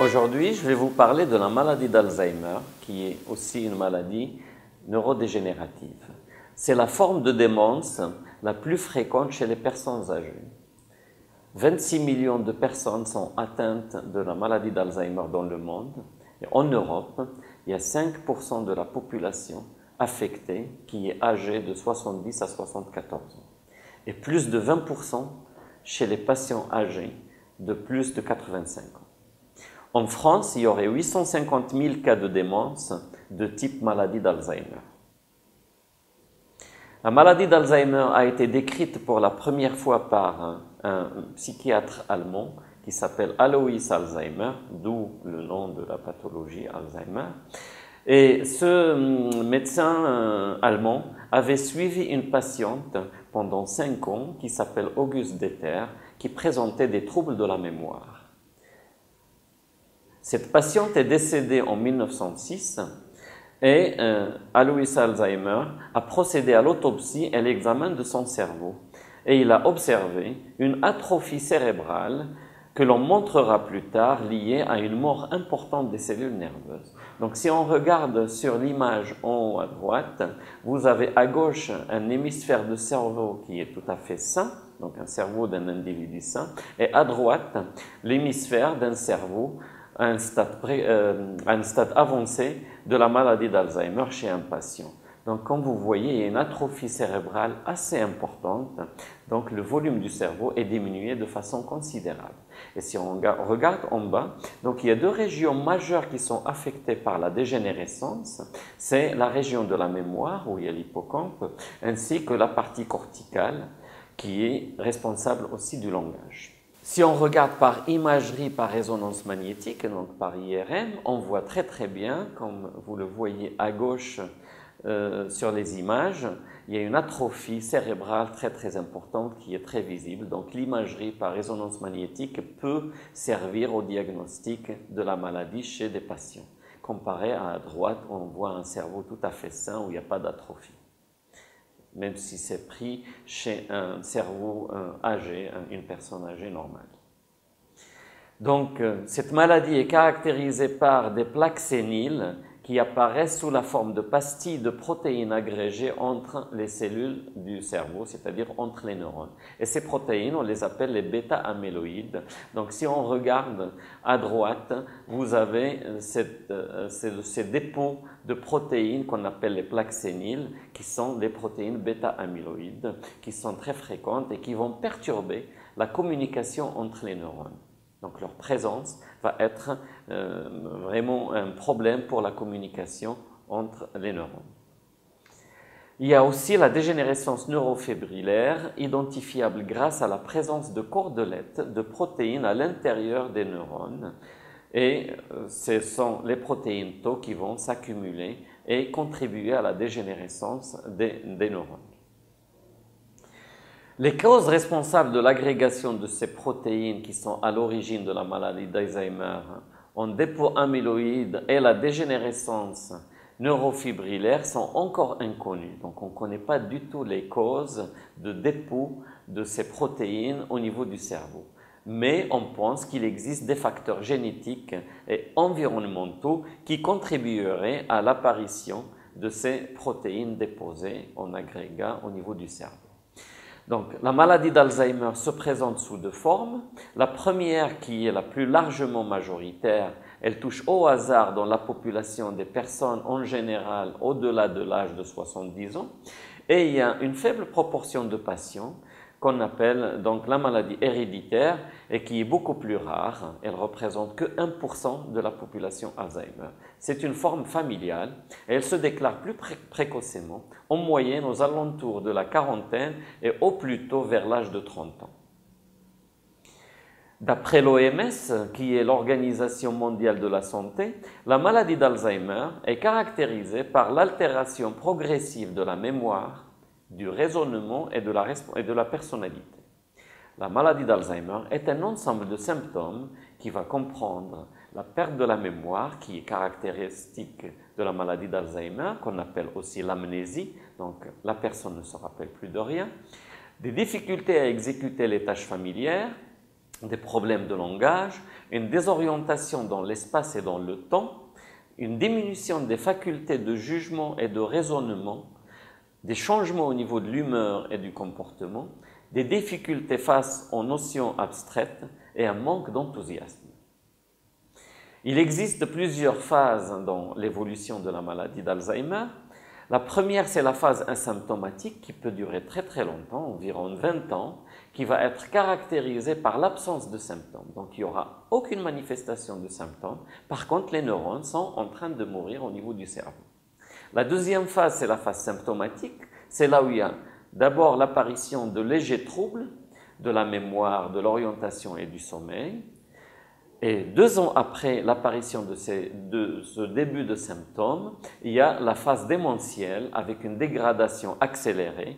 Aujourd'hui, je vais vous parler de la maladie d'Alzheimer, qui est aussi une maladie neurodégénérative. C'est la forme de démence la plus fréquente chez les personnes âgées. 26 millions de personnes sont atteintes de la maladie d'Alzheimer dans le monde. Et en Europe, il y a 5% de la population affectée qui est âgée de 70 à 74 ans. Et plus de 20% chez les patients âgés de plus de 85 ans. En France, il y aurait 850 000 cas de démence de type maladie d'Alzheimer. La maladie d'Alzheimer a été décrite pour la première fois par un psychiatre allemand qui s'appelle Alois Alzheimer, d'où le nom de la pathologie Alzheimer. Et ce médecin allemand avait suivi une patiente pendant 5 ans qui s'appelle Auguste Deter, qui présentait des troubles de la mémoire. Cette patiente est décédée en 1906 et Alois Alzheimer a procédé à l'autopsie et l'examen de son cerveau. Et il a observé une atrophie cérébrale que l'on montrera plus tard liée à une mort importante des cellules nerveuses. Donc si on regarde sur l'image en haut à droite, vous avez à gauche un hémisphère de cerveau qui est tout à fait sain, donc un cerveau d'un individu sain, et à droite l'hémisphère d'un cerveau à un stade avancé de la maladie d'Alzheimer chez un patient. Donc, comme vous voyez, il y a une atrophie cérébrale assez importante. Donc, le volume du cerveau est diminué de façon considérable. Et si on regarde en bas, donc il y a 2 régions majeures qui sont affectées par la dégénérescence. C'est la région de la mémoire, où il y a l'hippocampe, ainsi que la partie corticale, qui est responsable aussi du langage. Si on regarde par imagerie, par résonance magnétique, donc par IRM, on voit très bien, comme vous le voyez à gauche sur les images, il y a une atrophie cérébrale très importante qui est très visible. Donc l'imagerie par résonance magnétique peut servir au diagnostic de la maladie chez des patients. Comparé à droite, on voit un cerveau tout à fait sain où il n'y a pas d'atrophie, même si c'est pris chez un cerveau âgé, une personne âgée normale. Donc, cette maladie est caractérisée par des plaques séniles qui apparaissent sous la forme de pastilles de protéines agrégées entre les cellules du cerveau, c'est-à-dire entre les neurones. Et ces protéines, on les appelle les bêta-amyloïdes. Donc, si on regarde à droite, vous avez ces dépôts de protéines qu'on appelle les plaques séniles, qui sont des protéines bêta-amyloïdes, qui sont très fréquentes et qui vont perturber la communication entre les neurones. Donc leur présence va être vraiment un problème pour la communication entre les neurones. Il y a aussi la dégénérescence neurofibrillaire, identifiable grâce à la présence de cordelettes de protéines à l'intérieur des neurones. Et ce sont les protéines tau qui vont s'accumuler et contribuer à la dégénérescence des neurones. Les causes responsables de l'agrégation de ces protéines qui sont à l'origine de la maladie d'Alzheimer en dépôt amyloïde et la dégénérescence neurofibrillaire sont encore inconnues. Donc on ne connaît pas du tout les causes de dépôt de ces protéines au niveau du cerveau. Mais on pense qu'il existe des facteurs génétiques et environnementaux qui contribueraient à l'apparition de ces protéines déposées en agrégat au niveau du cerveau. Donc, la maladie d'Alzheimer se présente sous 2 formes. La première, qui est la plus largement majoritaire, elle touche au hasard dans la population des personnes en général au-delà de l'âge de 70 ans. Et il y a une faible proportion de patients qu'on appelle donc la maladie héréditaire et qui est beaucoup plus rare. Elle représente que 1% de la population Alzheimer. C'est une forme familiale et elle se déclare plus précocement, en moyenne aux alentours de la quarantaine et au plus tôt vers l'âge de 30 ans. D'après l'OMS, qui est l'Organisation mondiale de la santé, la maladie d'Alzheimer est caractérisée par l'altération progressive de la mémoire, du raisonnement et de la personnalité. La maladie d'Alzheimer est un ensemble de symptômes qui va comprendre la perte de la mémoire, qui est caractéristique de la maladie d'Alzheimer, qu'on appelle aussi l'amnésie, donc la personne ne se rappelle plus de rien, des difficultés à exécuter les tâches familières, des problèmes de langage, une désorientation dans l'espace et dans le temps, une diminution des facultés de jugement et de raisonnement, des changements au niveau de l'humeur et du comportement, des difficultés face aux notions abstraites et un manque d'enthousiasme. Il existe plusieurs phases dans l'évolution de la maladie d'Alzheimer. La première, c'est la phase asymptomatique qui peut durer très très longtemps, environ 20 ans, qui va être caractérisée par l'absence de symptômes. Donc il n'y aura aucune manifestation de symptômes. Par contre, les neurones sont en train de mourir au niveau du cerveau. La deuxième phase, c'est la phase symptomatique. C'est là où il y a d'abord l'apparition de légers troubles de la mémoire, de l'orientation et du sommeil. Et 2 ans après l'apparition de ce début de symptômes, il y a la phase démentielle avec une dégradation accélérée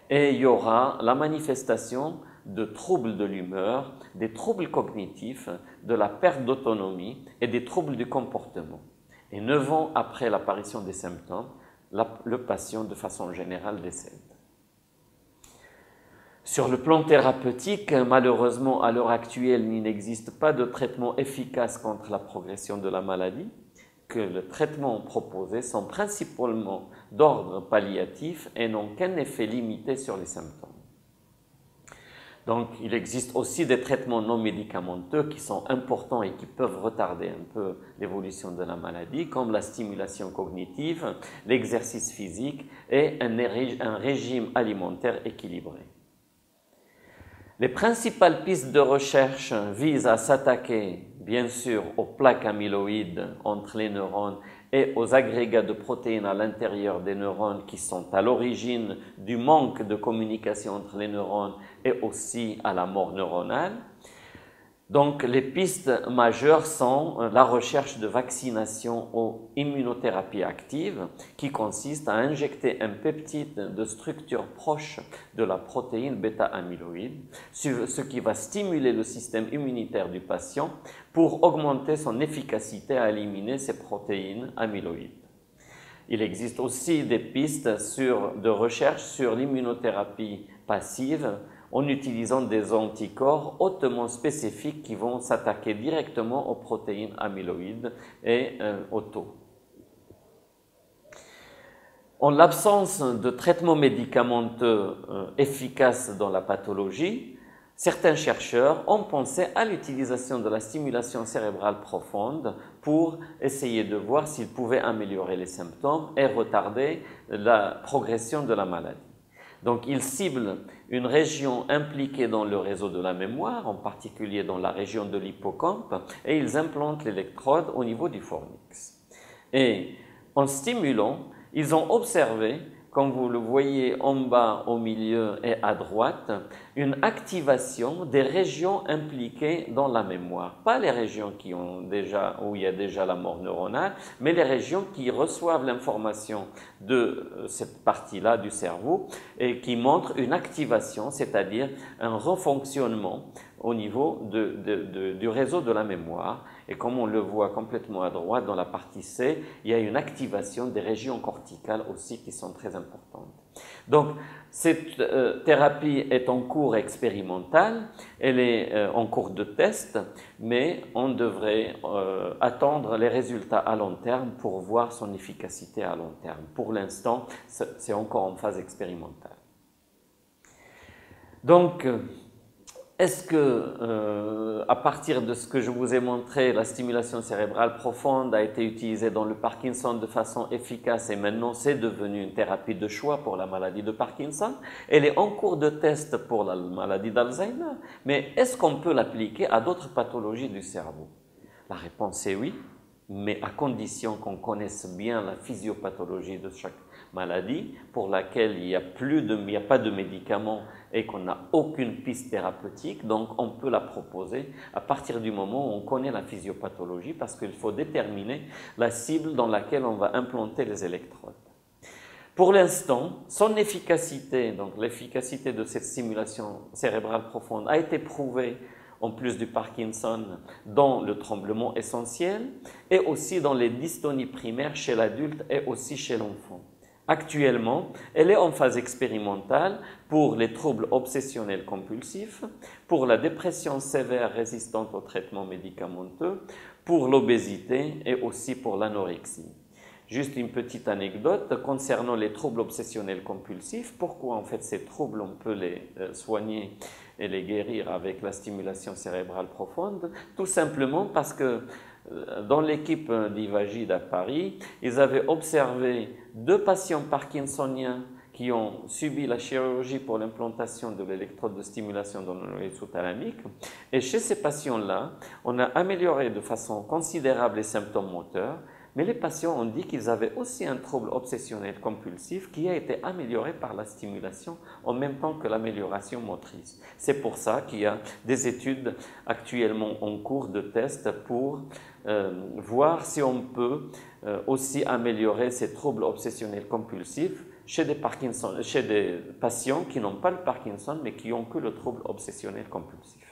et il y aura la manifestation de troubles de l'humeur, des troubles cognitifs, de la perte d'autonomie et des troubles du comportement. Et 9 ans après l'apparition des symptômes, le patient de façon générale décède. Sur le plan thérapeutique, malheureusement, à l'heure actuelle, il n'existe pas de traitement efficace contre la progression de la maladie, que les traitements proposés sont principalement d'ordre palliatif et n'ont qu'un effet limité sur les symptômes. Donc, il existe aussi des traitements non médicamenteux qui sont importants et qui peuvent retarder un peu l'évolution de la maladie, comme la stimulation cognitive, l'exercice physique et un régime alimentaire équilibré. Les principales pistes de recherche visent à s'attaquer, bien sûr, aux plaques amyloïdes entre les neurones et aux agrégats de protéines à l'intérieur des neurones qui sont à l'origine du manque de communication entre les neurones et aussi à la mort neuronale. Donc, les pistes majeures sont la recherche de vaccination ou immunothérapie active qui consiste à injecter un peptide de structure proche de la protéine bêta-amyloïde, ce qui va stimuler le système immunitaire du patient pour augmenter son efficacité à éliminer ces protéines amyloïdes. Il existe aussi des pistes de recherche sur l'immunothérapie passive en utilisant des anticorps hautement spécifiques qui vont s'attaquer directement aux protéines amyloïdes et au taux. En l'absence de traitements médicamenteux efficaces dans la pathologie, certains chercheurs ont pensé à l'utilisation de la stimulation cérébrale profonde pour essayer de voir s'ils pouvaient améliorer les symptômes et retarder la progression de la maladie. Donc, ils ciblent une région impliquée dans le réseau de la mémoire, en particulier dans la région de l'hippocampe, et ils implantent l'électrode au niveau du fornix. Et en stimulant, ils ont observé, comme vous le voyez en bas, au milieu et à droite, une activation des régions impliquées dans la mémoire. Pas les régions où il y a déjà la mort neuronale, mais les régions qui reçoivent l'information de cette partie-là du cerveau et qui montrent une activation, c'est-à-dire un refonctionnement au niveau du réseau de la mémoire. Et comme on le voit complètement à droite, dans la partie C, il y a une activation des régions corticales aussi qui sont très importantes. Donc, cette thérapie est en cours expérimental, elle est en cours de test, mais on devrait attendre les résultats à long terme pour voir son efficacité à long terme. Pour l'instant, c'est encore en phase expérimentale. Donc, est-ce que, à partir de ce que je vous ai montré, la stimulation cérébrale profonde a été utilisée dans le Parkinson de façon efficace et maintenant c'est devenu une thérapie de choix pour la maladie de Parkinson? Elle est en cours de test pour la maladie d'Alzheimer, mais est-ce qu'on peut l'appliquer à d'autres pathologies du cerveau? La réponse est oui, mais à condition qu'on connaisse bien la physiopathologie de chaque maladie pour laquelle il n'y a pas de médicaments et qu'on n'a aucune piste thérapeutique, donc on peut la proposer à partir du moment où on connaît la physiopathologie parce qu'il faut déterminer la cible dans laquelle on va implanter les électrodes. Pour l'instant, son efficacité, donc l'efficacité de cette stimulation cérébrale profonde a été prouvée en plus du Parkinson, dans le tremblement essentiel et aussi dans les dystonies primaires chez l'adulte et aussi chez l'enfant. Actuellement, elle est en phase expérimentale pour les troubles obsessionnels compulsifs, pour la dépression sévère résistante au traitement médicamenteux, pour l'obésité et aussi pour l'anorexie. Juste une petite anecdote concernant les troubles obsessionnels compulsifs. Pourquoi en fait ces troubles on peut les soigner et les guérir avec la stimulation cérébrale profonde? Tout simplement parce que dans l'équipe d'Ivagid à Paris, ils avaient observé 2 patients parkinsoniens qui ont subi la chirurgie pour l'implantation de l'électrode de stimulation dans le noyau sous-thalamique. Et chez ces patients-là, on a amélioré de façon considérable les symptômes moteurs, mais les patients ont dit qu'ils avaient aussi un trouble obsessionnel compulsif qui a été amélioré par la stimulation en même temps que l'amélioration motrice. C'est pour ça qu'il y a des études actuellement en cours de test pour voir si on peut aussi améliorer ces troubles obsessionnels compulsifs chez des patients qui n'ont pas le Parkinson mais qui ont que le trouble obsessionnel compulsif.